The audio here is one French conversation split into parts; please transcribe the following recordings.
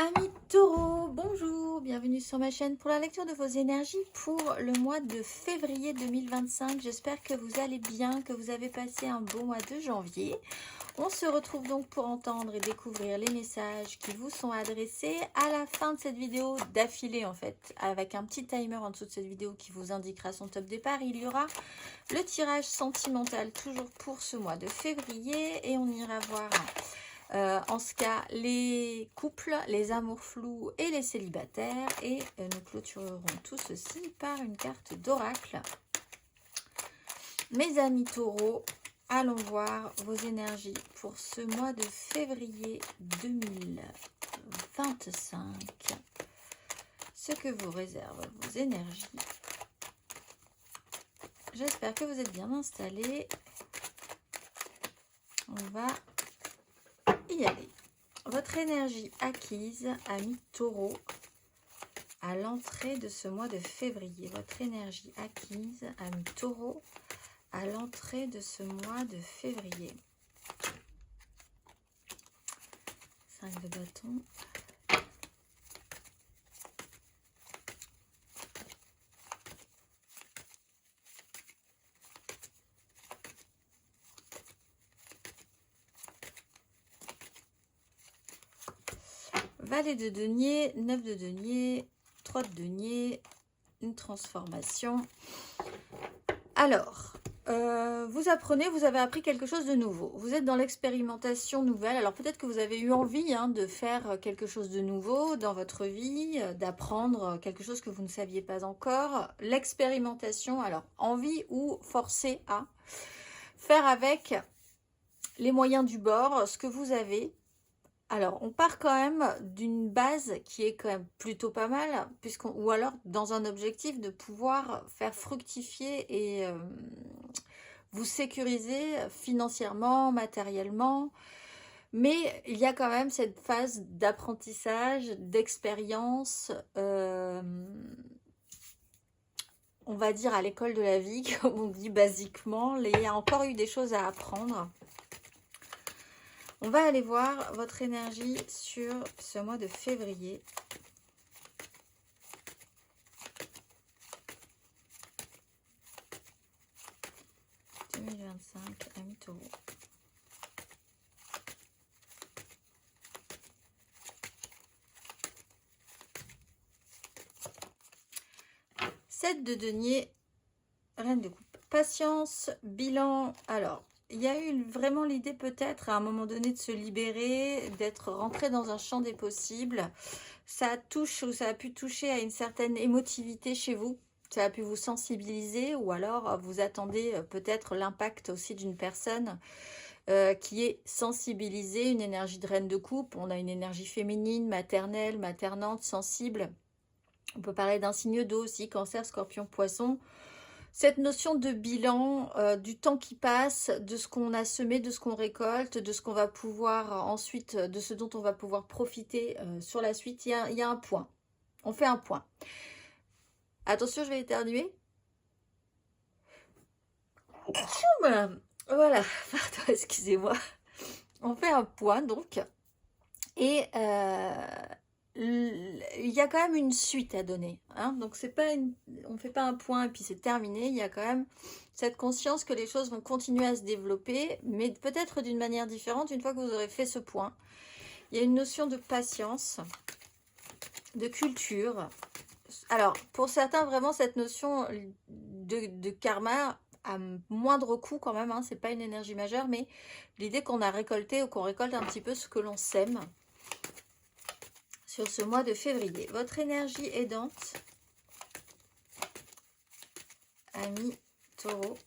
Amis taureaux, bonjour, bienvenue sur ma chaîne pour la lecture de vos énergies pour le mois de février 2025. J'espère que vous allez bien, que vous avez passé un bon mois de janvier. On se retrouve donc pour entendre et découvrir les messages qui vous sont adressés à la fin de cette vidéo d'affilée en fait, avec un petit timer en dessous de cette vidéo qui vous indiquera son top départ. Il y aura le tirage sentimental toujours pour ce mois de février et on ira voir en ce cas les couples, les amours flous et les célibataires, et nous clôturerons tout ceci par une carte d'oracle. Mes amis taureaux, allons voir vos énergies pour ce mois de février 2025. Ce que vous réservent vos énergies. J'espère que vous êtes bien installés. On va y aller. Votre énergie acquise, amis taureaux, à l'entrée de ce mois de février. Votre énergie acquise, amis taureaux, à l'entrée de ce mois de février. 5 de bâton. Valet de denier, 9 de denier, 3 de denier, une transformation. Alors, vous apprenez, vous avez appris quelque chose de nouveau. Vous êtes dans l'expérimentation nouvelle. Alors peut-être que vous avez eu envie de faire quelque chose de nouveau dans votre vie, d'apprendre quelque chose que vous ne saviez pas encore. L'expérimentation, alors envie ou forcé à faire avec les moyens du bord, ce que vous avez. Alors, on part quand même d'une base qui est quand même plutôt pas mal, ou alors dans un objectif de pouvoir faire fructifier et vous sécuriser financièrement, matériellement. Mais il y a quand même cette phase d'apprentissage, d'expérience, on va dire à l'école de la vie, comme on dit basiquement. Il y a encore eu des choses à apprendre. On va aller voir votre énergie sur ce mois de février. « 2025, amis taureaux. « 7 de denier, reine de coupe. Patience, bilan. Alors, il y a eu vraiment l'idée peut-être à un moment donné de se libérer, d'être rentré dans un champ des possibles. Ça touche ou ça a pu toucher à une certaine émotivité chez vous. Ça a pu vous sensibiliser ou alors vous attendez peut-être l'impact aussi d'une personne qui est sensibilisée, une énergie de reine de coupe. On a une énergie féminine, maternelle, maternante, sensible. On peut parler d'un signe d'eau aussi, cancer, scorpion, poisson. Cette notion de bilan, du temps qui passe, de ce qu'on a semé, de ce qu'on récolte, de ce qu'on va pouvoir ensuite, de ce dont on va pouvoir profiter sur la suite, il y a un point. On fait un point. Attention, je vais éternuer. Voilà, pardon, excusez-moi. On fait un point donc. Et il y a quand même une suite à donner. Donc c'est pas on ne fait pas un point et puis c'est terminé. Il y a quand même cette conscience que les choses vont continuer à se développer, mais peut-être d'une manière différente une fois que vous aurez fait ce point. Il y a une notion de patience, de culture. Alors, pour certains, vraiment, cette notion de karma à moindre coût quand même, c'est pas une énergie majeure, mais l'idée qu'on a récolté ou qu'on récolte un petit peu ce que l'on sème sur ce mois de février. Votre énergie aidante, amis taureaux.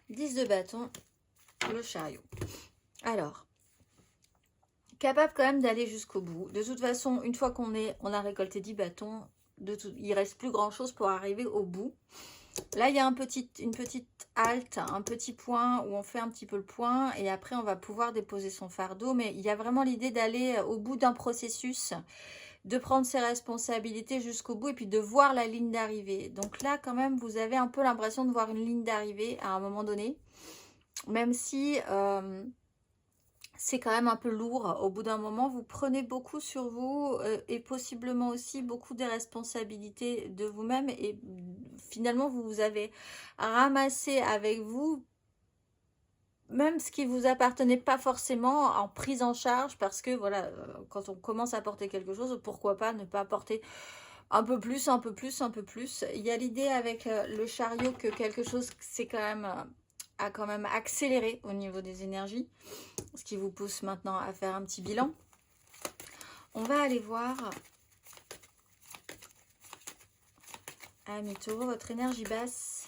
« 10 de bâton, le chariot. » Alors, capable quand même d'aller jusqu'au bout. De toute façon, une fois qu'on a récolté 10 bâtons, il reste plus grand chose pour arriver au bout. Là, il y a une petite halte, un petit point où on fait un petit peu le point et après on va pouvoir déposer son fardeau. Mais il y a vraiment l'idée d'aller au bout d'un processus de prendre ses responsabilités jusqu'au bout et puis de voir la ligne d'arrivée. Donc là, quand même, vous avez un peu l'impression de voir une ligne d'arrivée à un moment donné, même si c'est quand même un peu lourd. Au bout d'un moment, vous prenez beaucoup sur vous et possiblement aussi beaucoup des responsabilités de vous-même et finalement, vous avez ramassé avec vous même ce qui vous appartenait pas forcément en prise en charge parce que voilà, quand on commence à porter quelque chose, pourquoi pas ne pas porter un peu plus, un peu plus, un peu plus. Il y a l'idée avec le chariot que quelque chose c'est quand même a quand même accéléré au niveau des énergies, ce qui vous pousse maintenant à faire un petit bilan. On va aller voir, amis taureaux, votre énergie basse.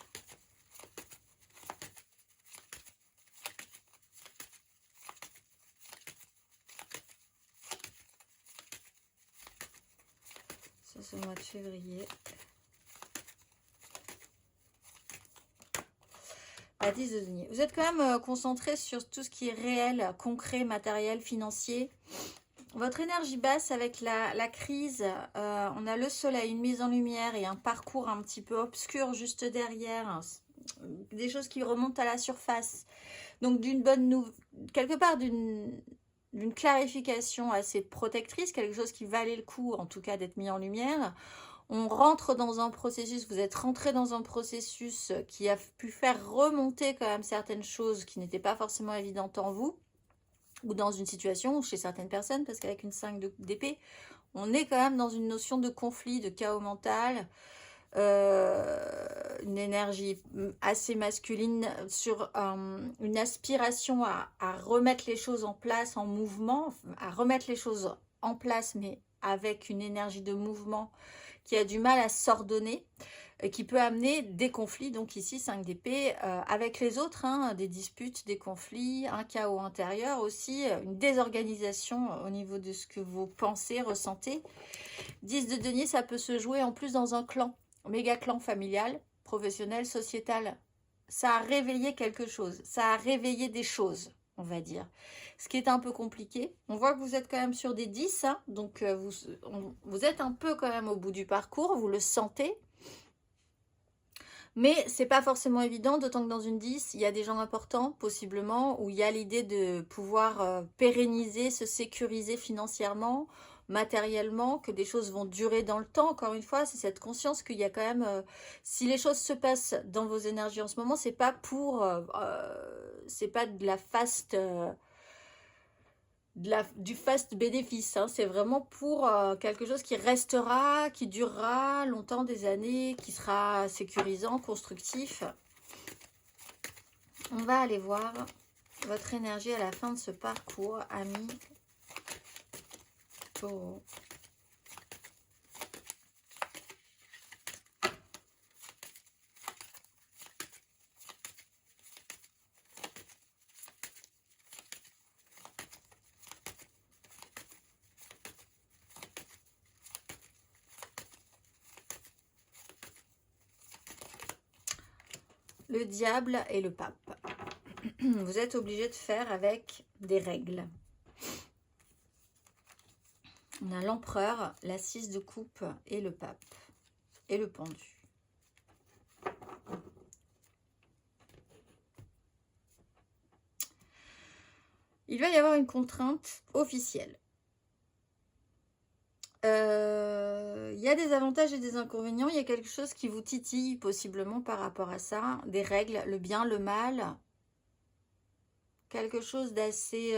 Ça, c'est le mois de février. La 10 de denier. Vous êtes quand même concentré sur tout ce qui est réel, concret, matériel, financier. Votre énergie basse avec la crise, on a le soleil, une mise en lumière et un parcours un petit peu obscur juste derrière. Des choses qui remontent à la surface. Donc d'une bonne nouvelle, quelque part d'une clarification assez protectrice, quelque chose qui valait le coup en tout cas d'être mis en lumière. On rentre dans un processus, vous êtes rentré dans un processus qui a pu faire remonter quand même certaines choses qui n'étaient pas forcément évidentes en vous ou dans une situation chez certaines personnes, parce qu'avec une 5 d'épée, on est quand même dans une notion de conflit, de chaos mental, une énergie assez masculine sur une aspiration à remettre les choses en place, en mouvement, à remettre les choses en place, mais avec une énergie de mouvement qui a du mal à s'ordonner, qui peut amener des conflits, donc ici 5 d'épée, avec les autres, hein, des disputes, des conflits, un chaos intérieur aussi, une désorganisation au niveau de ce que vous pensez, ressentez. 10 de denier, ça peut se jouer en plus dans un clan, méga clan familial, professionnel, sociétal. Ça a réveillé quelque chose, ça a réveillé des choses, on va dire. Ce qui est un peu compliqué. On voit que vous êtes quand même sur des 10, hein, donc vous êtes un peu quand même au bout du parcours, vous le sentez. Mais c'est pas forcément évident, d'autant que dans une 10, il y a des gens importants, possiblement, où il y a l'idée de pouvoir pérenniser, se sécuriser financièrement, matériellement, que des choses vont durer dans le temps. Encore une fois, c'est cette conscience qu'il y a quand même, si les choses se passent dans vos énergies en ce moment, c'est pas pour, c'est pas de la fast, du fast bénéfice, hein. C'est vraiment pour quelque chose qui restera, qui durera longtemps, des années, qui sera sécurisant, constructif. On va aller voir votre énergie à la fin de ce parcours, amis taureaux. Le diable et le pape. Vous êtes obligé de faire avec des règles. On a l'empereur, la 6 de coupe et le pape. Et le pendu. Il va y avoir une contrainte officielle. Il y a des avantages et des inconvénients. Il y a quelque chose qui vous titille possiblement par rapport à ça. Des règles, le bien, le mal. Quelque chose d'assez...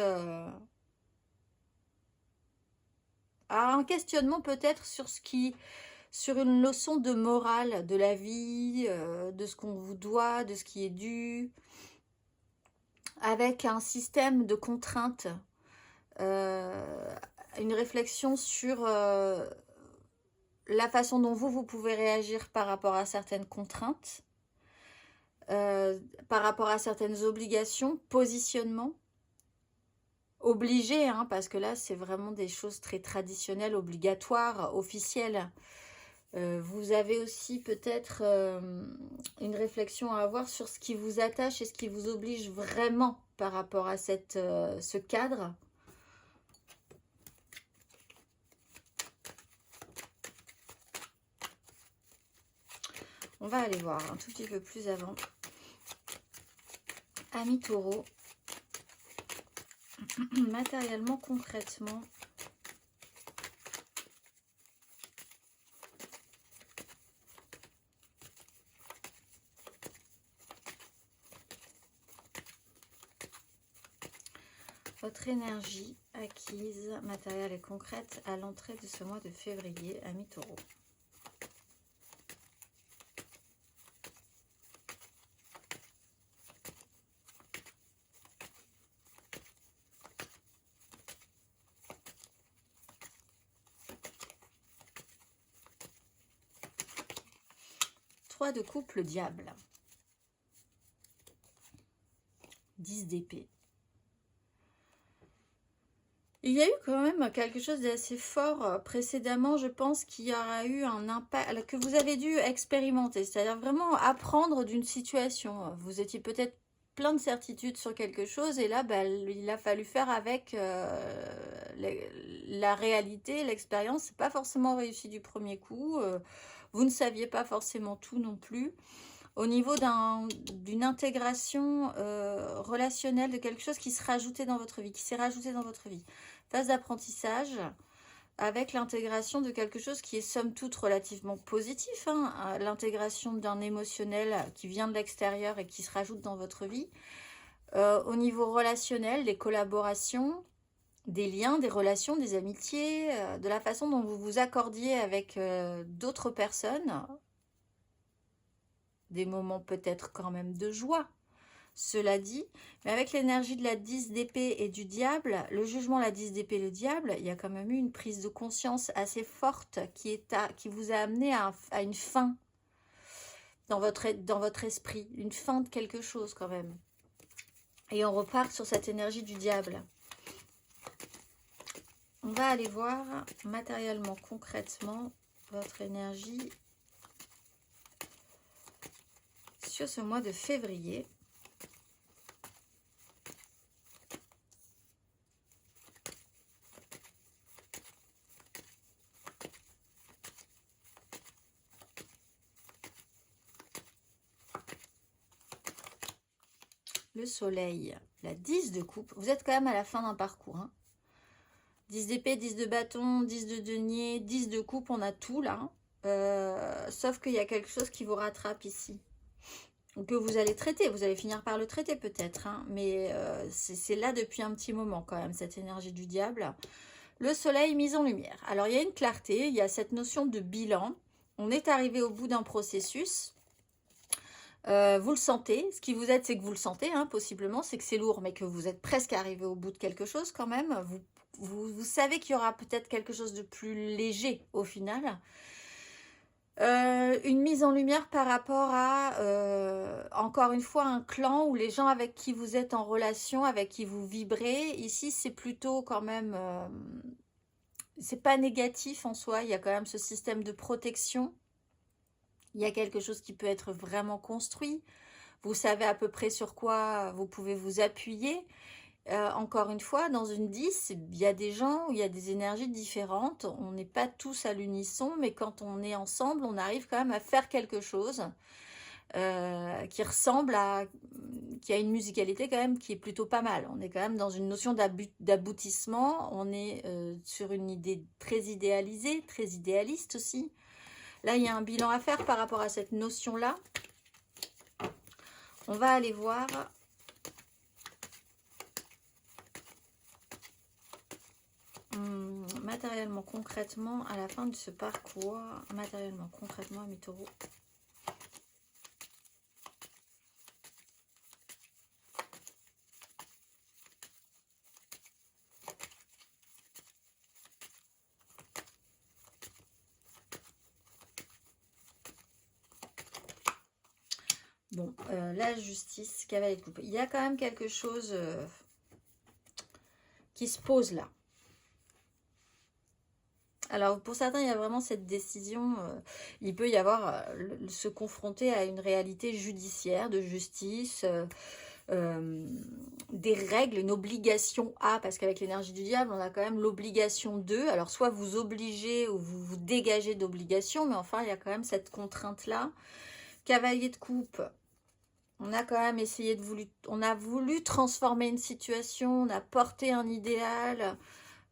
un questionnement peut-être sur ce qui... sur une notion de morale de la vie, de ce qu'on vous doit, de ce qui est dû. Avec un système de contraintes. Une réflexion sur la façon dont vous pouvez réagir par rapport à certaines contraintes, par rapport à certaines obligations, positionnement, obligé, hein, parce que là, c'est vraiment des choses très traditionnelles, obligatoires, officielles. Vous avez aussi peut-être une réflexion à avoir sur ce qui vous attache et ce qui vous oblige vraiment par rapport à ce cadre. On va aller voir un tout petit peu plus avant. Amis taureaux, matériellement, concrètement, votre énergie acquise, matérielle et concrète à l'entrée de ce mois de février, amis taureaux. De coupe, le diable. 10 d'épée. Il y a eu quand même quelque chose d'assez fort précédemment, je pense qu'il y aura eu un impact que vous avez dû expérimenter, c'est-à-dire vraiment apprendre d'une situation. Vous étiez peut-être plein de certitudes sur quelque chose et là, il a fallu faire avec la réalité, l'expérience. C'est pas forcément réussi du premier coup. Vous ne saviez pas forcément tout non plus. Au niveau d'une intégration relationnelle, de quelque chose qui se rajoutait dans votre vie, qui s'est rajouté dans votre vie. Phase d'apprentissage avec l'intégration de quelque chose qui est somme toute relativement positif. Hein, l'intégration d'un émotionnel qui vient de l'extérieur et qui se rajoute dans votre vie. Au niveau relationnel, des collaborations, des liens, des relations, des amitiés, de la façon dont vous vous accordiez avec d'autres personnes, des moments peut-être quand même de joie, cela dit, mais avec l'énergie de la 10 d'épée et du diable, le jugement, la 10 d'épée et le diable, il y a quand même eu une prise de conscience assez forte qui vous a amené à une fin dans votre esprit, une fin de quelque chose quand même. Et on repart sur cette énergie du diable. On va aller voir matériellement, concrètement, votre énergie sur ce mois de février. Le soleil, la 10 de coupe. Vous êtes quand même à la fin d'un parcours. Hein. 10 d'épée, 10 de bâton, 10 de denier, 10 de coupe, on a tout là. Sauf qu'il y a quelque chose qui vous rattrape ici. Que vous allez traiter, vous allez finir par le traiter peut-être. Hein, mais c'est là depuis un petit moment quand même, cette énergie du diable. Le soleil mis en lumière. Alors il y a une clarté, il y a cette notion de bilan. On est arrivé au bout d'un processus. Vous le sentez, ce qui vous aide, c'est que vous le sentez, hein, possiblement, c'est que c'est lourd, mais que vous êtes presque arrivé au bout de quelque chose quand même. Vous savez qu'il y aura peut-être quelque chose de plus léger au final. Une mise en lumière par rapport à, encore une fois, un clan ou les gens avec qui vous êtes en relation, avec qui vous vibrez. Ici, c'est plutôt quand même, c'est pas négatif en soi, il y a quand même ce système de protection. Il y a quelque chose qui peut être vraiment construit. Vous savez à peu près sur quoi vous pouvez vous appuyer. Encore une fois, dans une 10, il y a des gens où il y a des énergies différentes. On n'est pas tous à l'unisson, mais quand on est ensemble, on arrive quand même à faire quelque chose qui ressemble à... qui a une musicalité quand même qui est plutôt pas mal. On est quand même dans une notion d'aboutissement. On est sur une idée très idéalisée, très idéaliste aussi. Là, il y a un bilan à faire par rapport à cette notion-là. On va aller voir matériellement, concrètement, à la fin de ce parcours, matériellement, concrètement, amis taureaux. Bon, la justice, cavalier de coupe. Il y a quand même quelque chose qui se pose là. Alors, pour certains, il y a vraiment cette décision. Il peut y avoir se confronter à une réalité judiciaire, de justice, des règles, une obligation à, parce qu'avec l'énergie du diable, on a quand même l'obligation de. Alors, soit vous obligez ou vous vous dégagez d'obligation, mais enfin, il y a quand même cette contrainte-là. Cavalier de coupe. On a quand même essayé on a voulu transformer une situation, on a porté un idéal.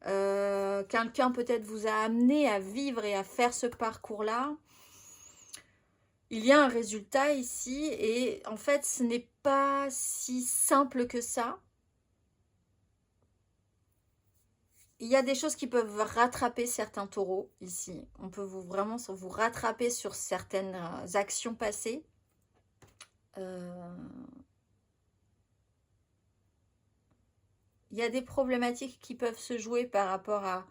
Quelqu'un peut-être vous a amené à vivre et à faire ce parcours-là. Il y a un résultat ici et en fait, ce n'est pas si simple que ça. Il y a des choses qui peuvent rattraper certains taureaux ici. On peut vraiment vous rattraper sur certaines actions passées. Il y a des problématiques qui peuvent se jouer par rapport à...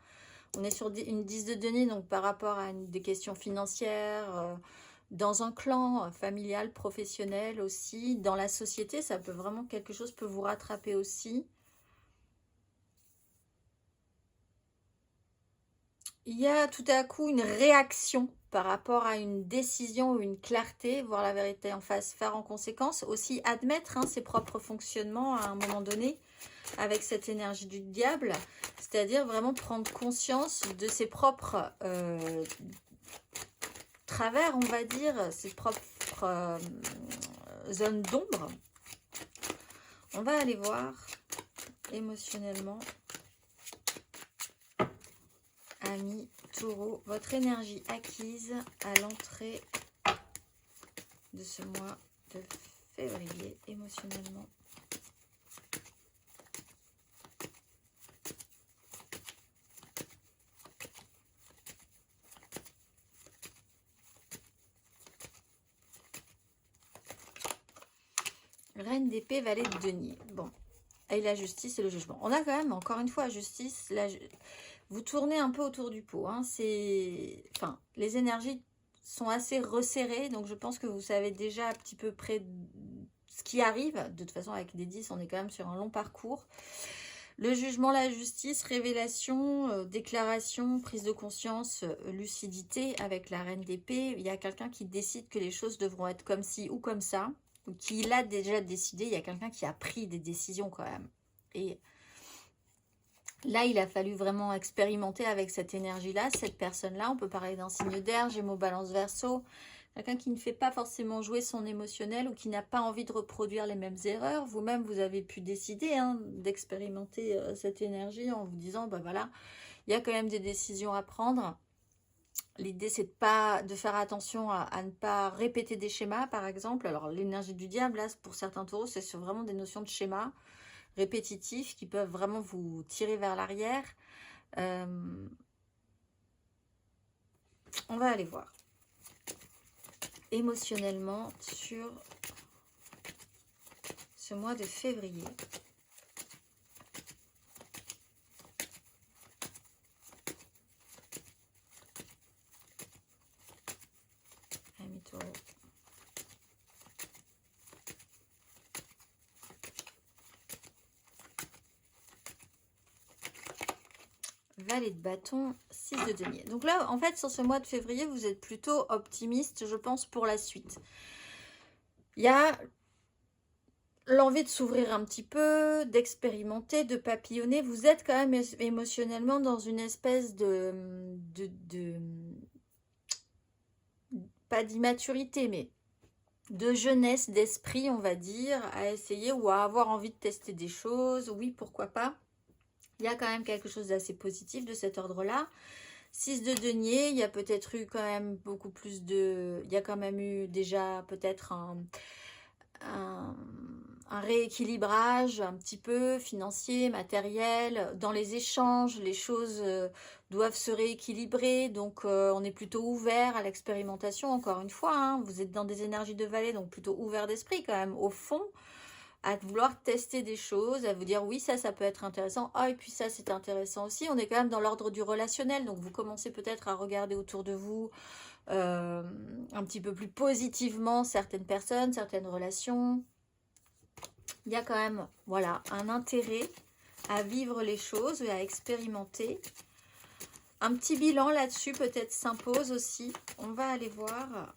On est sur une 10 de denier, donc par rapport à des questions financières, dans un clan familial, professionnel aussi, dans la société, ça peut vraiment, quelque chose peut vous rattraper aussi. Il y a tout à coup une réaction par rapport à une décision ou une clarté, voir la vérité en face, faire en conséquence, aussi admettre ses propres fonctionnements à un moment donné avec cette énergie du diable, c'est-à-dire vraiment prendre conscience de ses propres travers, on va dire, ses propres zones d'ombre. On va aller voir émotionnellement. Amis Taureau, votre énergie acquise à l'entrée de ce mois de février, émotionnellement. Reine d'épée, valet de denier. Bon, et la justice et le jugement. On a quand même, encore une fois, justice, vous tournez un peu autour du pot. Enfin, les énergies sont assez resserrées, donc je pense que vous savez déjà un petit peu près ce qui arrive. De toute façon, avec des 10, on est quand même sur un long parcours. Le jugement, la justice, révélation, déclaration, prise de conscience, lucidité avec la reine d'épée. Il y a quelqu'un qui décide que les choses devront être comme ci ou comme ça, ou qui l'a déjà décidé. Il y a quelqu'un qui a pris des décisions quand même. Et là, il a fallu vraiment expérimenter avec cette énergie-là, cette personne-là. On peut parler d'un signe d'air, Gémeaux, Balance, Verseau. Quelqu'un qui ne fait pas forcément jouer son émotionnel ou qui n'a pas envie de reproduire les mêmes erreurs. Vous-même, vous avez pu décider d'expérimenter cette énergie en vous disant, bah voilà, il y a quand même des décisions à prendre. L'idée, c'est de faire attention à ne pas répéter des schémas, par exemple. Alors, l'énergie du diable, là, pour certains taureaux, c'est sur vraiment des notions de schémas répétitifs qui peuvent vraiment vous tirer vers l'arrière. On va aller voir émotionnellement sur ce mois de février. Amis Taureau. Valet de bâton, 6 de denier. Donc là, en fait, sur ce mois de février, vous êtes plutôt optimiste, je pense, pour la suite. Il y a l'envie de s'ouvrir un petit peu, d'expérimenter, de papillonner. Vous êtes quand même émotionnellement dans une espèce pas d'immaturité, mais de jeunesse d'esprit, on va dire, à essayer ou à avoir envie de tester des choses. Oui, pourquoi pas. Il y a quand même quelque chose d'assez positif de cet ordre-là. 6 de denier, il y a peut-être eu quand même beaucoup plus de... Il y a quand même eu déjà peut-être un rééquilibrage un petit peu financier, matériel. Dans les échanges, les choses doivent se rééquilibrer. Donc, on est plutôt ouvert à l'expérimentation, encore une fois. Vous êtes dans des énergies de valet, donc plutôt ouvert d'esprit quand même, au fond, à vouloir tester des choses, à vous dire oui, ça peut être intéressant. Ah, et puis ça, c'est intéressant aussi. On est quand même dans l'ordre du relationnel. Donc, vous commencez peut-être à regarder autour de vous un petit peu plus positivement certaines personnes, certaines relations. Il y a quand même, voilà, un intérêt à vivre les choses et à expérimenter. Un petit bilan là-dessus peut-être s'impose aussi. On va aller voir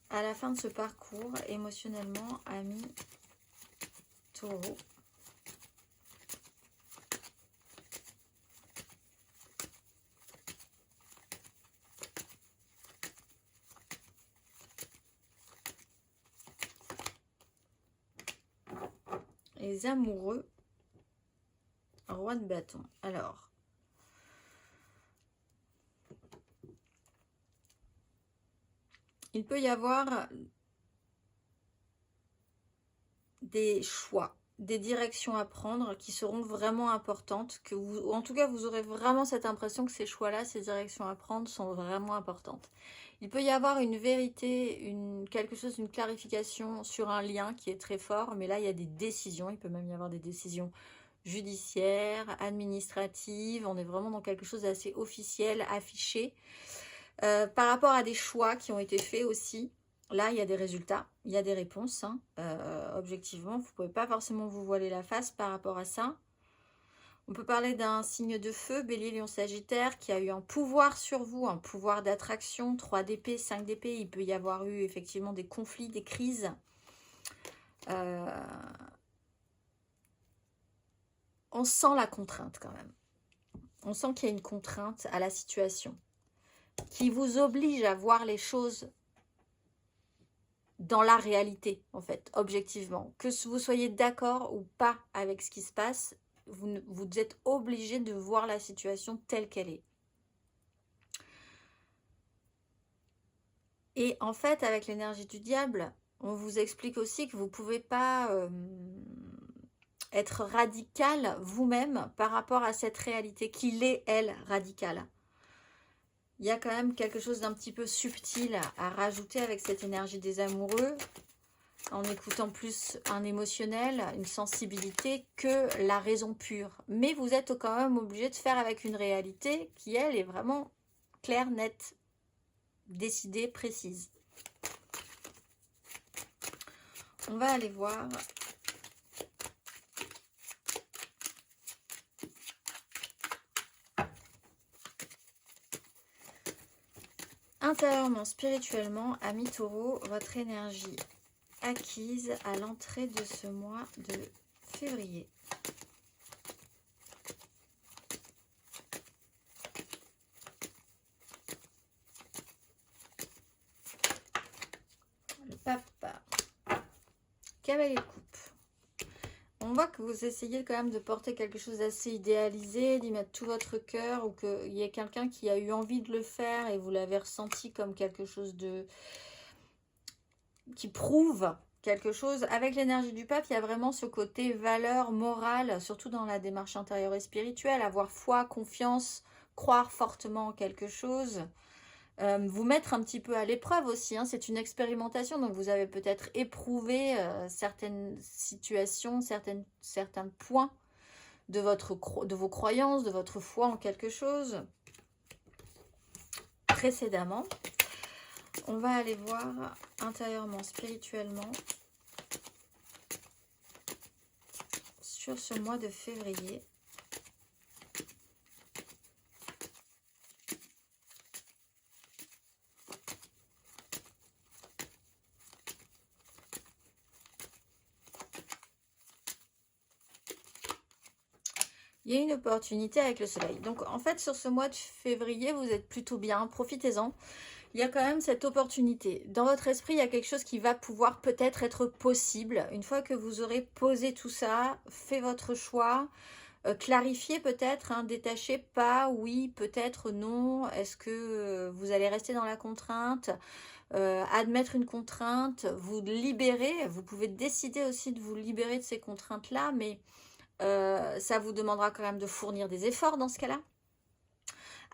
à la fin de ce parcours émotionnellement, amis Taureau. les amoureux, roi de bâton. Alors, il peut y avoir des choix, des directions à prendre qui seront vraiment importantes, que vous, ou en tout cas vous aurez vraiment cette impression que ces choix-là, ces directions à prendre sont vraiment importantes. Il peut y avoir une vérité, quelque chose, une clarification sur un lien qui est très fort, mais là il y a des décisions, il peut même y avoir des décisions judiciaires, administratives, on est vraiment dans quelque chose d'assez officiel, affiché. Par rapport à des choix qui ont été faits aussi, là, il y a des résultats, il y a des réponses. Hein. Objectivement, vous ne pouvez pas forcément vous voiler la face par rapport à ça. On peut parler d'un signe de feu, Bélier, Lion, Sagittaire, qui a eu un pouvoir sur vous, un pouvoir d'attraction, 3 d'épée, 5 d'épée. Il peut y avoir eu effectivement des conflits, des crises. On sent la contrainte quand même. On sent qu'il y a une contrainte à la situation qui vous oblige à voir les choses dans la réalité, en fait, objectivement. Que vous soyez d'accord ou pas avec ce qui se passe, vous êtes obligé de voir la situation telle qu'elle est. Et en fait, avec l'énergie du diable, on vous explique aussi que vous ne pouvez pas être radical vous-même par rapport à cette réalité, qu'il est, elle, radicale. Il y a quand même quelque chose d'un petit peu subtil à rajouter avec cette énergie des amoureux, en écoutant plus un émotionnel, une sensibilité que la raison pure. Mais vous êtes quand même obligé de faire avec une réalité qui, elle, est vraiment claire, nette, décidée, précise. On va aller voir intérieurement, spirituellement, ami Taureau, votre énergie acquise à l'entrée de ce mois de février. Le papa. Cavalier de coupe. On voit que vous essayez quand même de porter quelque chose d'assez idéalisé, d'y mettre tout votre cœur, ou qu'il y ait quelqu'un qui a eu envie de le faire et vous l'avez ressenti comme quelque chose de qui prouve quelque chose. Avec l'énergie du pape, il y a vraiment ce côté valeur morale, surtout dans la démarche intérieure et spirituelle, avoir foi, confiance, croire fortement en quelque chose. Vous mettre un petit peu à l'épreuve aussi, hein. C'est une expérimentation, donc vous avez peut-être éprouvé certaines situations, certains points de vos croyances, de votre foi en quelque chose précédemment. On va aller voir intérieurement, spirituellement, sur ce mois de février. Il y a une opportunité avec le soleil. Donc, en fait, sur ce mois de février, vous êtes plutôt bien. Profitez-en. Il y a quand même cette opportunité. Dans votre esprit, il y a quelque chose qui va pouvoir peut-être être possible. Une fois que vous aurez posé tout ça, fait votre choix, clarifiez peut-être, hein, détachez pas, oui, peut-être non. Est-ce que vous allez rester dans la contrainte, admettre une contrainte, vous libérer. Vous pouvez décider aussi de vous libérer de ces contraintes-là, mais ça vous demandera quand même de fournir des efforts dans ce cas-là.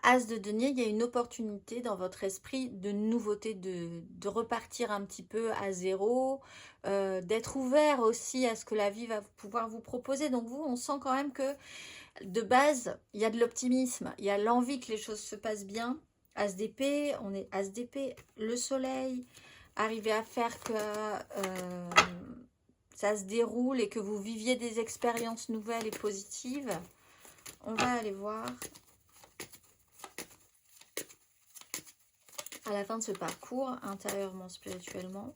As de denier, il y a une opportunité dans votre esprit de nouveauté, de repartir un petit peu à zéro, d'être ouvert aussi à ce que la vie va pouvoir vous proposer. Donc vous, on sent quand même que de base, il y a de l'optimisme, il y a l'envie que les choses se passent bien. As d'épée, on est As d'épée, le soleil, arriver à faire que ça se déroule et que vous viviez des expériences nouvelles et positives. On va aller voir à la fin de ce parcours, intérieurement, spirituellement.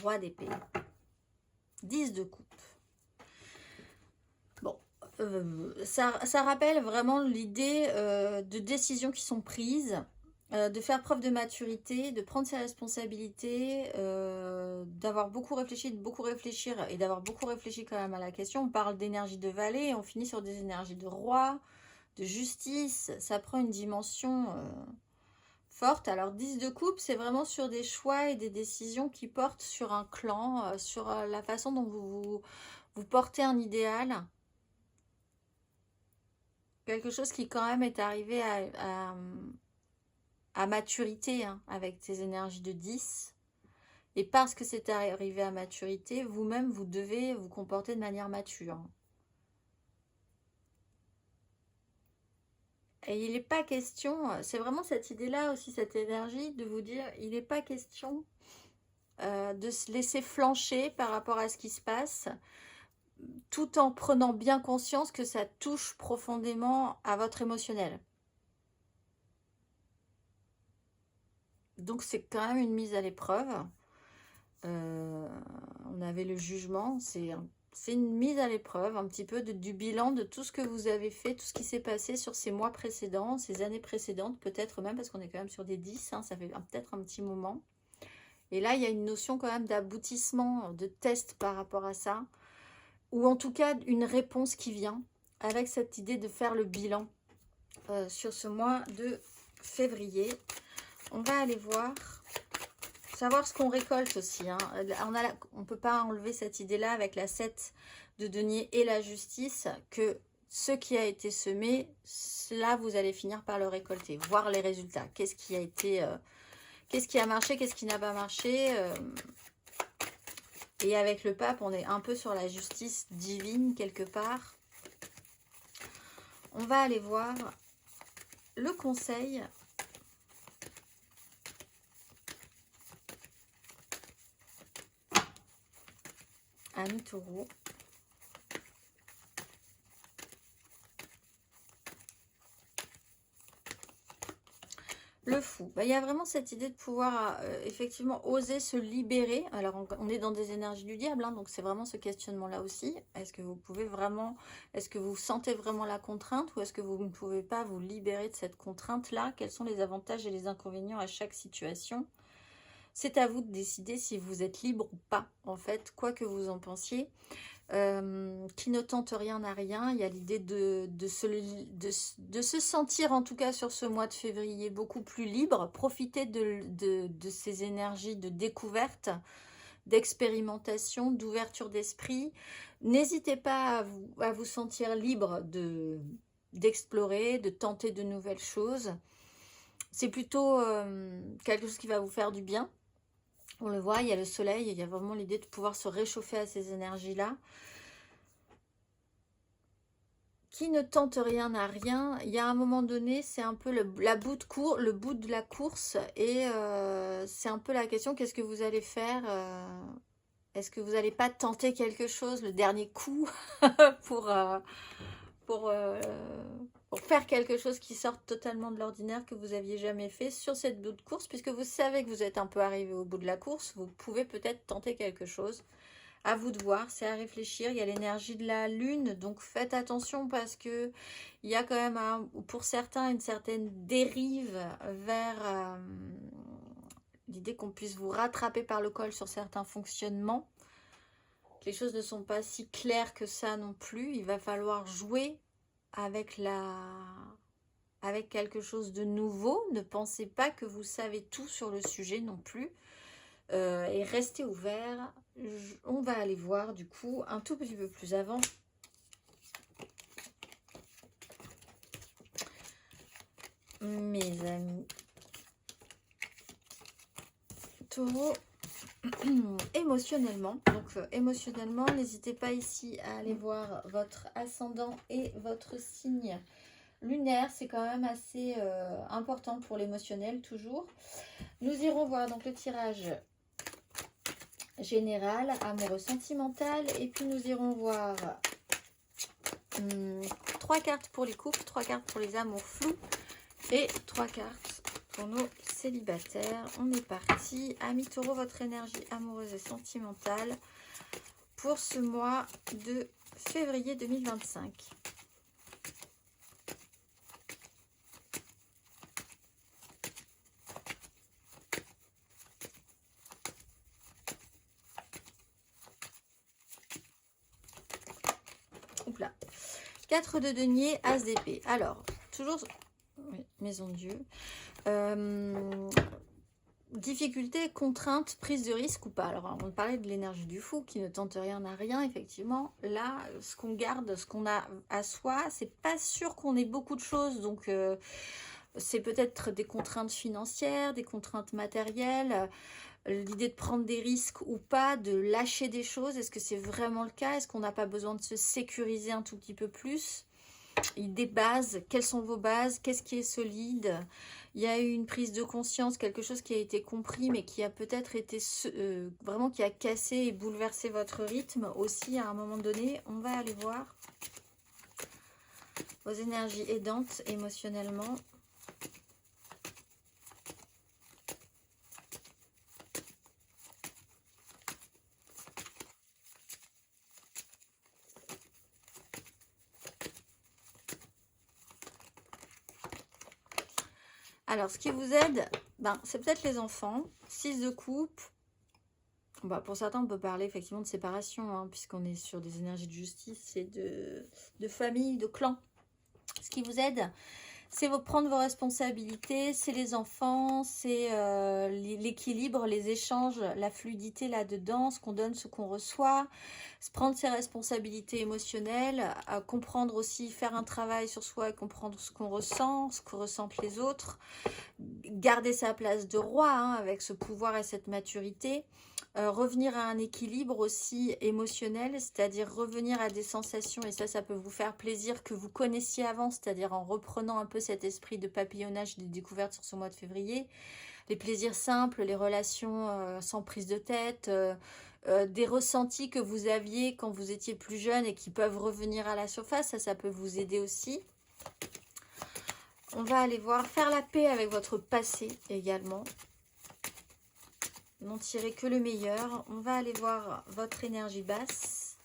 Roi d'épée. 10 de coupe. Bon, Ça rappelle vraiment l'idée de décisions qui sont prises, de faire preuve de maturité, de prendre ses responsabilités, d'avoir beaucoup réfléchi, de beaucoup réfléchir et d'avoir beaucoup réfléchi quand même à la question. On parle d'énergie de vallée, on finit sur des énergies de roi, de justice. Ça prend une dimension forte. Alors 10 de coupe, c'est vraiment sur des choix et des décisions qui portent sur un clan, sur la façon dont vous portez un idéal. Quelque chose qui quand même est arrivé à maturité, hein, avec ces énergies de 10. Et parce que c'est arrivé à maturité, vous-même, vous devez vous comporter de manière mature. Et il n'est pas question, c'est vraiment cette idée-là aussi, cette énergie, de vous dire, il n'est pas question de se laisser flancher par rapport à ce qui se passe, tout en prenant bien conscience que ça touche profondément à votre émotionnel. Donc c'est quand même une mise à l'épreuve. On avait le jugement, c'est une mise à l'épreuve, un petit peu du bilan de tout ce que vous avez fait, tout ce qui s'est passé sur ces mois précédents, ces années précédentes, peut-être même, parce qu'on est quand même sur des 10, hein, ça fait peut-être un petit moment. Et là, il y a une notion quand même d'aboutissement, de test par rapport à ça, ou en tout cas une réponse qui vient, avec cette idée de faire le bilan sur ce mois de février. On va aller voir... Savoir ce qu'on récolte aussi. Hein. On ne peut pas enlever cette idée-là avec la 7 de denier et la justice, que ce qui a été semé, là, vous allez finir par le récolter. Voir les résultats. Qu'est-ce qui a été... qu'est-ce qui a marché, qu'est-ce qui n'a pas marché. Et avec le pape, on est un peu sur la justice divine quelque part. On va aller voir le conseil... Ami Taureau. Le fou. Il y a vraiment cette idée de pouvoir effectivement oser se libérer. Alors on est dans des énergies du diable, hein, donc c'est vraiment ce questionnement-là aussi. Est-ce que vous pouvez vraiment, est-ce que vous sentez vraiment la contrainte ou est-ce que vous ne pouvez pas vous libérer de cette contrainte-là? Quels sont les avantages et les inconvénients à chaque situation? C'est à vous de décider si vous êtes libre ou pas, en fait, quoi que vous en pensiez. Qui ne tente rien n'a rien. Il y a l'idée de se sentir, en tout cas sur ce mois de février, beaucoup plus libre. Profiter de ces énergies de découverte, d'expérimentation, d'ouverture d'esprit. N'hésitez pas à vous sentir libre d'explorer, de tenter de nouvelles choses. C'est plutôt quelque chose qui va vous faire du bien. On le voit, il y a le soleil, il y a vraiment l'idée de pouvoir se réchauffer à ces énergies-là. Qui ne tente rien n'a rien. Il y a un moment donné, c'est un peu le bout de la course. Et c'est un peu la question, qu'est-ce que vous allez faire est-ce que vous n'allez pas tenter quelque chose, le dernier coup, pour faire quelque chose qui sorte totalement de l'ordinaire que vous n'aviez jamais fait sur cette bout de course, puisque vous savez que vous êtes un peu arrivé au bout de la course, vous pouvez peut-être tenter quelque chose. À vous de voir, c'est à réfléchir. Il y a l'énergie de la lune, donc faites attention parce que il y a quand même, pour certains, une certaine dérive vers l'idée qu'on puisse vous rattraper par le col sur certains fonctionnements. Les choses ne sont pas si claires que ça non plus. Il va falloir jouer avec quelque chose de nouveau. Ne pensez pas que vous savez tout sur le sujet non plus. Et restez ouvert. On va aller voir du coup un tout petit peu plus avant. Mes amis Taureau, émotionnellement. Donc émotionnellement, n'hésitez pas ici à aller voir votre ascendant et votre signe lunaire. C'est quand même assez important pour l'émotionnel toujours. Nous irons voir donc le tirage général, amoureux sentimental, et puis nous irons voir 3 cartes pour les couples, 3 cartes pour les amours flous et 3 cartes pour nos célibataires. On est parti. Amis Taureau, votre énergie amoureuse et sentimentale pour ce mois de février 2025. Oupla. 4 de denier, as d'épée. Alors, toujours... Oui, maison de Dieu. Difficulté, contrainte, prise de risque ou pas. Alors, on parlait de l'énergie du fou qui ne tente rien n'a rien. Effectivement, là, ce qu'on garde, ce qu'on a à soi, c'est pas sûr qu'on ait beaucoup de choses. Donc, c'est peut-être des contraintes financières, des contraintes matérielles, l'idée de prendre des risques ou pas, de lâcher des choses. Est-ce que c'est vraiment le cas? Est-ce qu'on n'a pas besoin de se sécuriser un tout petit peu plus? Des bases, quelles sont vos bases? Qu'est-ce qui est solide? Il y a eu une prise de conscience, quelque chose qui a été compris, mais qui a peut-être été vraiment qui a cassé et bouleversé votre rythme aussi à un moment donné. On va aller voir vos énergies aidantes émotionnellement. Alors, ce qui vous aide, c'est peut-être les enfants. 6 de coupe. Pour certains, on peut parler effectivement de séparation, hein, puisqu'on est sur des énergies de justice et de famille, de clan. Ce qui vous aide, c'est prendre vos responsabilités, c'est les enfants, c'est l'équilibre, les échanges, la fluidité là-dedans, ce qu'on donne, ce qu'on reçoit, prendre ses responsabilités émotionnelles, comprendre aussi, faire un travail sur soi et comprendre ce qu'on ressent, ce que ressentent les autres, garder sa place de roi, hein, avec ce pouvoir et cette maturité, revenir à un équilibre aussi émotionnel, c'est-à-dire revenir à des sensations, et ça peut vous faire plaisir, que vous connaissiez avant, c'est-à-dire en reprenant un peu cet esprit de papillonnage des découvertes sur ce mois de février, les plaisirs simples, les relations sans prise de tête, des ressentis que vous aviez quand vous étiez plus jeune et qui peuvent revenir à la surface, ça peut vous aider aussi. On va aller voir, faire la paix avec votre passé également. N'en tirez que le meilleur. On va aller voir votre énergie basse.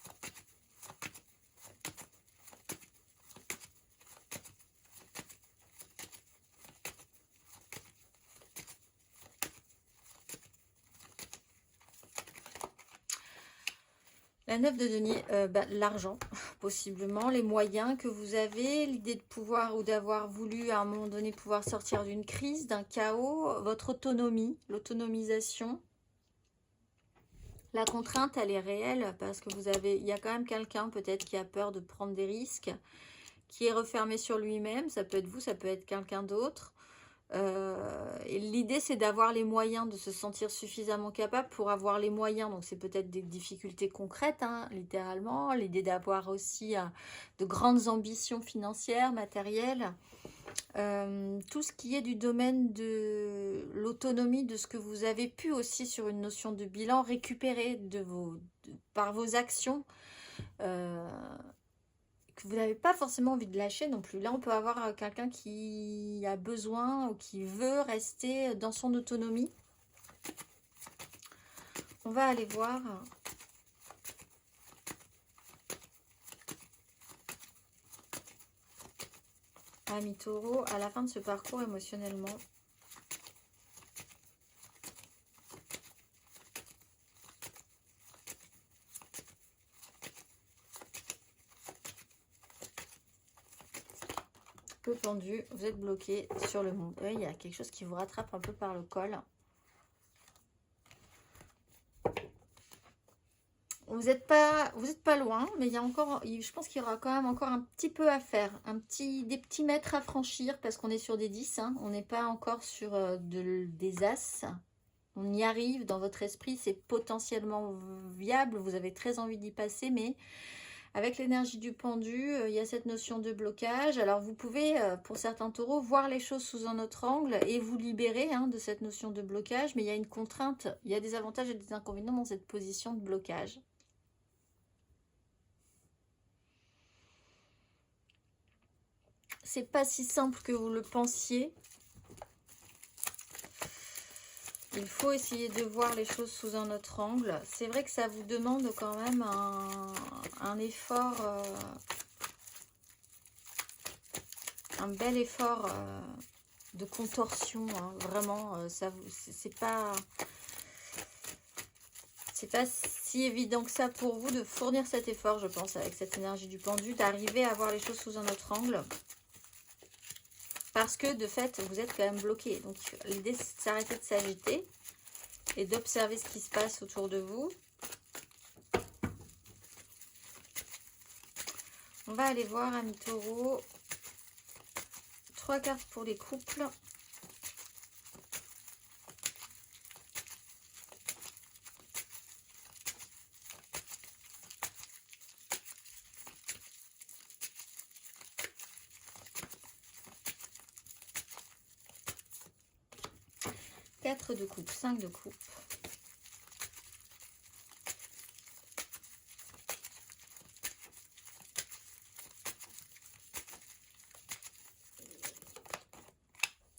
La 9 de denier, l'argent, possiblement, les moyens que vous avez, l'idée de pouvoir ou d'avoir voulu à un moment donné pouvoir sortir d'une crise, d'un chaos, votre autonomie, l'autonomisation. La contrainte, elle est réelle parce que il y a quand même quelqu'un peut-être qui a peur de prendre des risques, qui est refermé sur lui-même. Ça peut être vous, ça peut être quelqu'un d'autre. Et l'idée, c'est d'avoir les moyens, de se sentir suffisamment capable pour avoir les moyens. Donc, c'est peut-être des difficultés concrètes, hein, littéralement. L'idée d'avoir aussi de grandes ambitions financières, matérielles. Tout ce qui est du domaine de l'autonomie, de ce que vous avez pu aussi sur une notion de bilan récupérer par vos actions, que vous n'avez pas forcément envie de lâcher non plus. Là, on peut avoir quelqu'un qui a besoin ou qui veut rester dans son autonomie. On va aller voir. Ami Taureau, à la fin de ce parcours émotionnellement. Le pendu, vous êtes bloqué sur le monde. Il y a quelque chose qui vous rattrape un peu par le col. Vous n'êtes pas loin, mais il y a encore, je pense qu'il y aura quand même encore un petit peu à faire, des petits mètres à franchir, parce qu'on est sur des 10, hein, on n'est pas encore sur des as. On y arrive, dans votre esprit, c'est potentiellement viable, vous avez très envie d'y passer, mais avec l'énergie du pendu, il y a cette notion de blocage. Alors vous pouvez, pour certains taureaux, voir les choses sous un autre angle et vous libérer, hein, de cette notion de blocage, mais il y a une contrainte, il y a des avantages et des inconvénients dans cette position de blocage. C'est pas si simple que vous le pensiez. Il faut essayer de voir les choses sous un autre angle. C'est vrai que ça vous demande quand même un effort, un bel effort de contorsion. Hein. Vraiment, c'est pas si évident que ça pour vous de fournir cet effort, je pense, avec cette énergie du pendu, d'arriver à voir les choses sous un autre angle. Parce que de fait, vous êtes quand même bloqué. Donc l'idée, c'est de s'arrêter de s'agiter et d'observer ce qui se passe autour de vous. On va aller voir, amis taureaux, 3 cartes pour les couples. De coupe, 5 de coupe.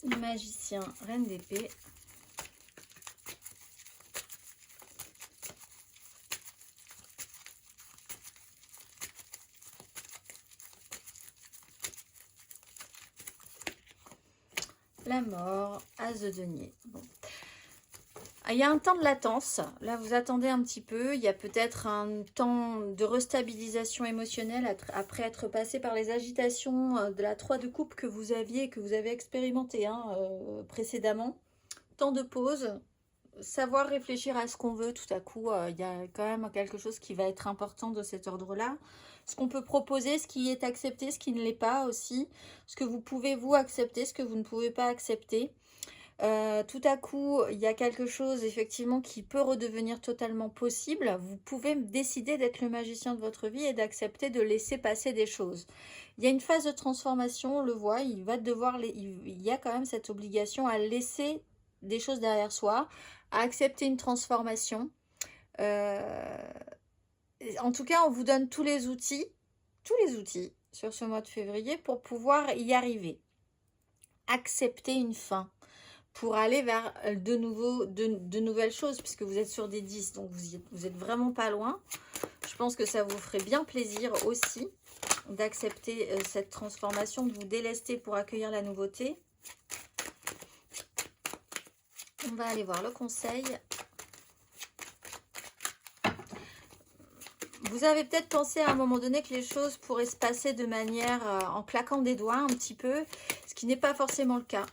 Le magicien, reine d'épée. La mort, as de denier. Bon. Il y a un temps de latence, là vous attendez un petit peu, il y a peut-être un temps de restabilisation émotionnelle après être passé par les agitations de la 3 de coupe que vous aviez, que vous avez expérimenté précédemment. Temps de pause, savoir réfléchir à ce qu'on veut tout à coup, il y a quand même quelque chose qui va être important de cet ordre-là. Ce qu'on peut proposer, ce qui est accepté, ce qui ne l'est pas aussi, ce que vous pouvez vous accepter, ce que vous ne pouvez pas accepter. Tout à coup, il y a quelque chose effectivement qui peut redevenir totalement possible. Vous pouvez décider d'être le magicien de votre vie et d'accepter de laisser passer des choses. Il y a une phase de transformation, on le voit, il y a quand même cette obligation à laisser des choses derrière soi, à accepter une transformation. En tout cas, on vous donne tous les outils sur ce mois de février pour pouvoir y arriver. Accepter une fin. Pour aller vers de nouvelles choses, puisque vous êtes sur des 10, donc vous êtes vraiment pas loin. Je pense que ça vous ferait bien plaisir aussi d'accepter cette transformation, de vous délester pour accueillir la nouveauté. On va aller voir le conseil. Vous avez peut-être pensé à un moment donné que les choses pourraient se passer de manière en claquant des doigts un petit peu, ce qui n'est pas forcément le cas.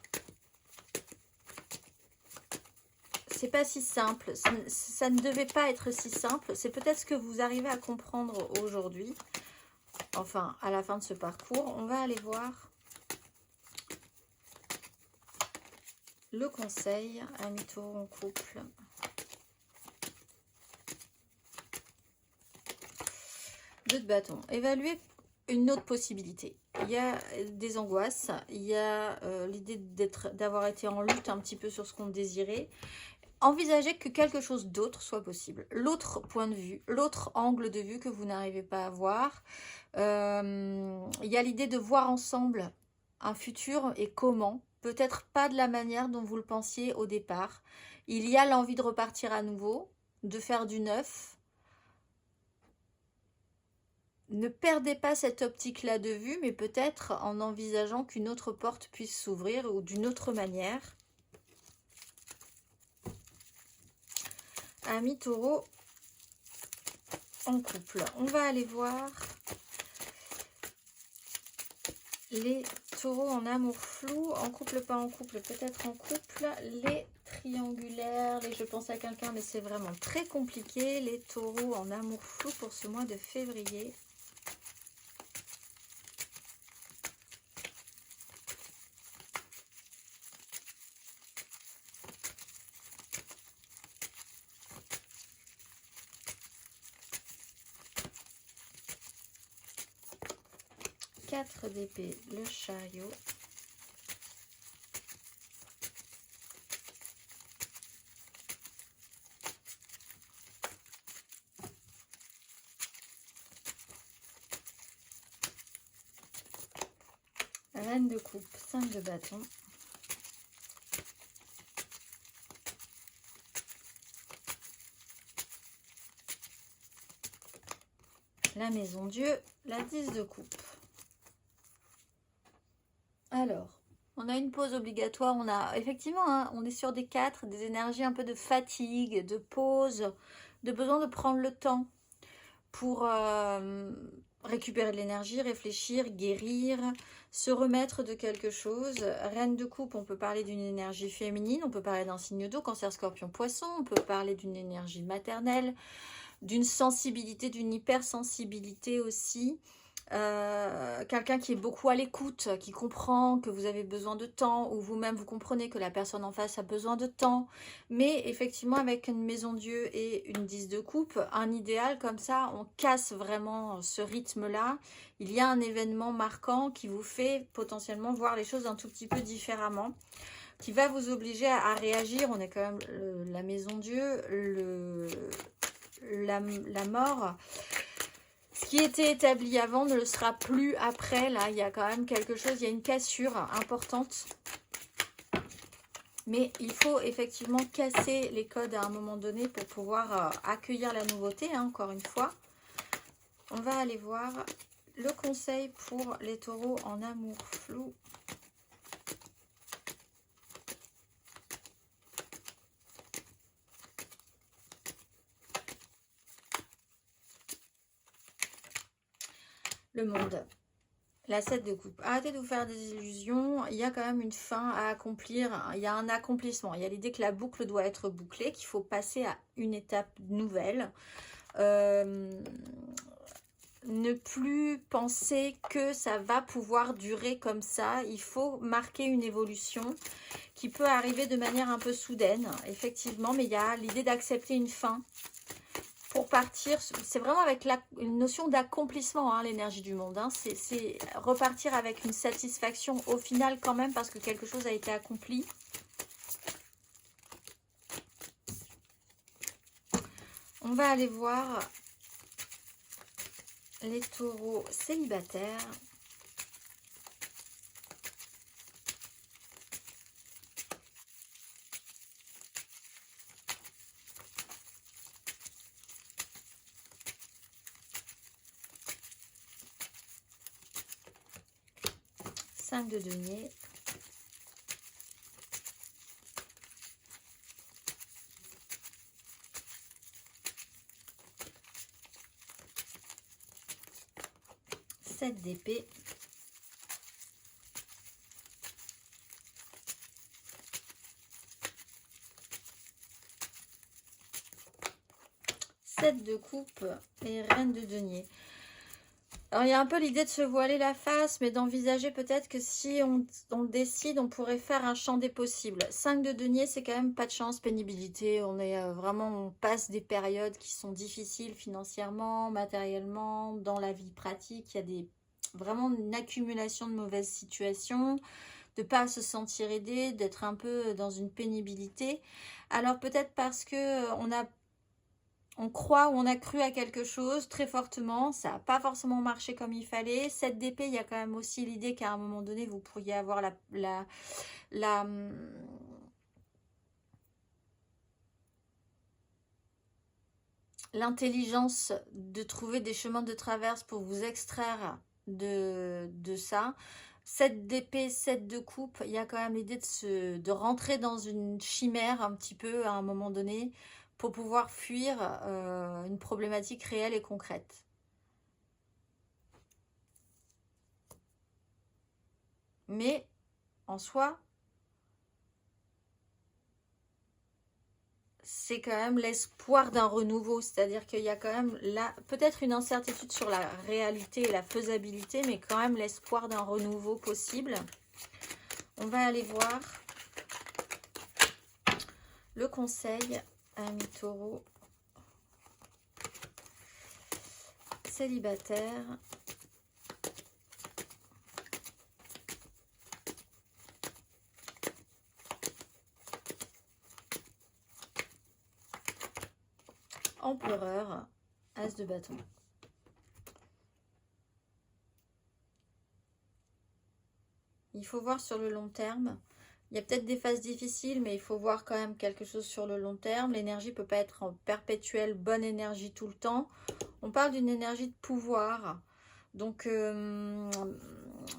C'est pas si simple, ça ne devait pas être si simple. C'est peut-être ce que vous arrivez à comprendre aujourd'hui, enfin à la fin de ce parcours. On va aller voir le conseil, amis taureaux en couple. Deux de bâton, évaluer une autre possibilité. Il y a des angoisses, il y a l'idée d'avoir été en lutte un petit peu sur ce qu'on désirait. Envisagez que quelque chose d'autre soit possible. L'autre point de vue, l'autre angle de vue que vous n'arrivez pas à voir. Il y a l'idée de voir ensemble un futur et comment. Peut-être pas de la manière dont vous le pensiez au départ. Il y a l'envie de repartir à nouveau, de faire du neuf. Ne perdez pas cette optique-là de vue, mais peut-être en envisageant qu'une autre porte puisse s'ouvrir ou d'une autre manière. Amis taureaux en couple. On va aller voir les taureaux en amour flou, en couple, pas en couple, peut-être en couple. Les triangulaires, je pense à quelqu'un, mais c'est vraiment très compliqué. Les taureaux en amour flou pour ce mois de février. D'épée, le chariot. Reine de coupe, 5 de bâton. la maison Dieu, la 10 de coupe. Alors, on a une pause obligatoire, on a effectivement, hein, on est sur des 4, des énergies un peu de fatigue, de pause, de besoin de prendre le temps pour récupérer de l'énergie, réfléchir, guérir, se remettre de quelque chose. Reine de coupe, on peut parler d'une énergie féminine, on peut parler d'un signe d'eau, cancer, scorpion, poisson, on peut parler d'une énergie maternelle, d'une sensibilité, d'une hypersensibilité aussi. Quelqu'un qui est beaucoup à l'écoute, qui comprend que vous avez besoin de temps, ou vous-même vous comprenez que la personne en face a besoin de temps, mais effectivement avec une maison Dieu et une 10 de coupe, un idéal comme ça, on casse vraiment ce rythme-là. Il y a un événement marquant qui vous fait potentiellement voir les choses un tout petit peu différemment, qui va vous obliger à réagir. On est quand même la maison Dieu, la mort. Ce qui était établi avant ne le sera plus après. Là, il y a quand même quelque chose, il y a une cassure importante. Mais il faut effectivement casser les codes à un moment donné pour pouvoir accueillir la nouveauté, hein, encore une fois. On va aller voir le conseil pour les taureaux en amour flou. Le monde. La 7 de coupe. Arrêtez de vous faire des illusions. Il y a quand même une fin à accomplir. Il y a un accomplissement. Il y a l'idée que la boucle doit être bouclée, qu'il faut passer à une étape nouvelle. Ne plus penser que ça va pouvoir durer comme ça. Il faut marquer une évolution qui peut arriver de manière un peu soudaine, effectivement. Mais il y a l'idée d'accepter une fin. Pour partir, c'est vraiment avec une notion d'accomplissement, hein, l'énergie du monde. Hein. C'est repartir avec une satisfaction au final quand même parce que quelque chose a été accompli. On va aller voir les taureaux célibataires. De denier, sept d'épée, sept de coupe et reine de denier. Alors, il y a un peu l'idée de se voiler la face, mais d'envisager peut-être que si on décide, on pourrait faire un champ des possibles. 5 de denier, c'est quand même pas de chance, pénibilité. On est on passe des périodes qui sont difficiles financièrement, matériellement, dans la vie pratique. Il y a vraiment une accumulation de mauvaises situations, de ne pas se sentir aidé, d'être un peu dans une pénibilité. Alors, peut-être parce que on croit ou on a cru à quelque chose très fortement, ça n'a pas forcément marché comme il fallait. 7 d'épée, il y a quand même aussi l'idée qu'à un moment donné, vous pourriez avoir l'intelligence de trouver des chemins de traverse pour vous extraire de ça. 7 d'épée, 7 de coupe, il y a quand même l'idée de rentrer dans une chimère un petit peu à un moment donné, pour pouvoir fuir une problématique réelle et concrète. Mais en soi, c'est quand même l'espoir d'un renouveau. C'est-à-dire qu'il y a quand même là peut-être une incertitude sur la réalité et la faisabilité, mais quand même l'espoir d'un renouveau possible. On va aller voir le conseil amis taureau célibataire. Empereur, as de bâton. Il faut voir sur le long terme. Il y a peut-être des phases difficiles, mais il faut voir quand même quelque chose sur le long terme. L'énergie ne peut pas être en perpétuelle bonne énergie tout le temps. On parle d'une énergie de pouvoir. Donc,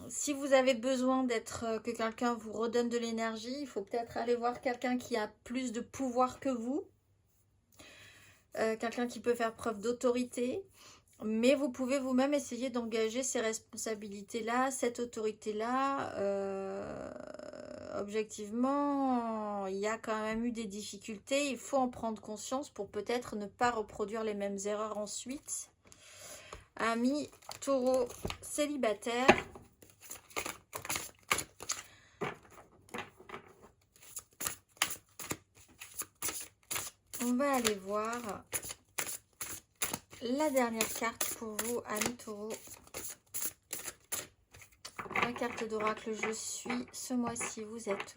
si vous avez besoin que quelqu'un vous redonne de l'énergie, il faut peut-être aller voir quelqu'un qui a plus de pouvoir que vous. Quelqu'un qui peut faire preuve d'autorité. Mais vous pouvez vous-même essayer d'engager ces responsabilités-là, cette autorité-là. Objectivement, il y a quand même eu des difficultés. Il faut en prendre conscience pour peut-être ne pas reproduire les mêmes erreurs ensuite. Amis taureau célibataire. On va aller voir la dernière carte pour vous, amis taureau. La carte d'oracle, je suis. Ce mois-ci, vous êtes.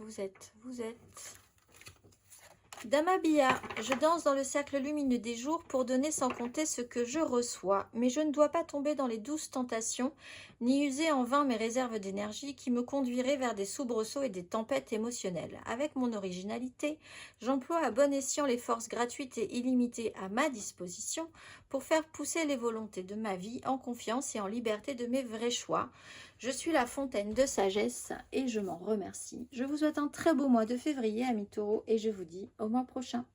Damabia, je danse dans le cercle lumineux des jours pour donner sans compter ce que je reçois, mais je ne dois pas tomber dans les douces tentations, ni user en vain mes réserves d'énergie qui me conduiraient vers des soubresauts et des tempêtes émotionnelles. Avec mon originalité, j'emploie à bon escient les forces gratuites et illimitées à ma disposition pour faire pousser les volontés de ma vie en confiance et en liberté de mes vrais choix. Je suis la fontaine de sagesse et je m'en remercie. Je vous souhaite un très beau mois de février, amis taureaux, et je vous dis au mois prochain.